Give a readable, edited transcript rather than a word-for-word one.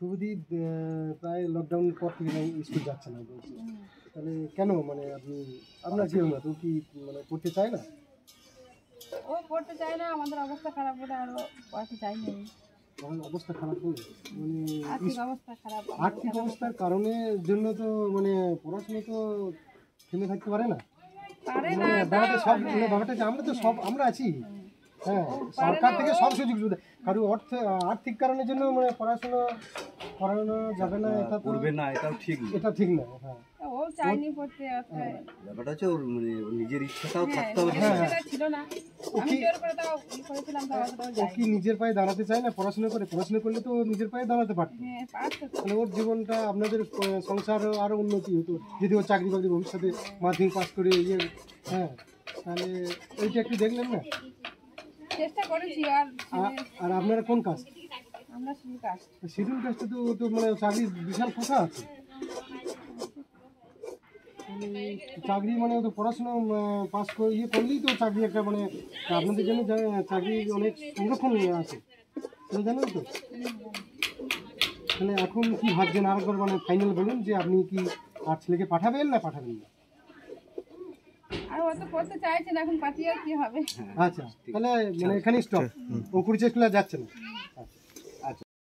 শুভদীপ প্রায় লকডাউনের পর থেকে স্কুল যাচ্ছে না বলছে, তাহলে কেন? মানে আপনার কি হলো, তো কি মানে পড়তে চায় না? ও পড়তে চায় না, আমাদের অবস্থা খারাপ বলে আর ও পড়তে চায়নি। অবস্থা খারাপ হলো মানে আর্থিক অবস্থা খারাপ, আর্থিক অবস্থার কারণে জন্য তো মানে পড়াশোনা তো থেমে থাকতে পারে না। পারে না, মানে ব্যাপারটা সব মানে ব্যাপারটা যে আমরা তো সব আমরা আছি, হ্যাঁ, সরকার থেকে সব সুযোগ সুবিধা, কারণ আর্থিক কারণের জন্য মানে পড়াশোনা করানো যাবে না, এটা করবে না, এটাও ঠিক না, এটা ঠিক না। হ্যাঁ, ও চাইনি পড়তে, ব্যাপারটা হচ্ছে ওর মানে ওর নিজের ইচ্ছাটাও থাকতে হবে। সেটা ছিল না, আমি জোর করে তাও করেছিলাম, তাও ও কি নিজের পায়ে দাঁড়াতে চায় না? পড়াশোনা করলে তো নিজের পায়ে দাঁড়াতে পারতো। হ্যাঁ পারতো তো। তাহলে ওর জীবনটা, আপনাদের সংসার আরো উন্নতি হতো যদি ও চাকরি বাকরি ভবিষ্যতে মাধ্যমিক পাস করে হ্যাঁ, তাহলে ওইটা একটু দেখলেন না? চেষ্টা করেছি। আর আপনারা কোন কাজ? আমরা শিডিউল কাস্ট। শিডিউল কাজটা তো মানে চাকরির বিশাল কথা আছে। চাকরি মানে তো পড়াশোনা পাস করে করলেই তো চাকরি একটা মানে আপনাদের জন্য চাকরি অনেক সংরক্ষণ আছে, জানেন তো? তাহলে এখন কি ভাবছেন আরেকবার, মানে ফাইনাল বলুন যে আপনি কি আর ছেলেকে পাঠাবেন না পাঠাবেন না? আর ও তো পড়তে চাইছে না, এখন পাঠিয়ে কি হবে? আচ্ছা, তাহলে মানে এখানেই স্টপ, ও পরিচয় স্কুলে যাচ্ছে না।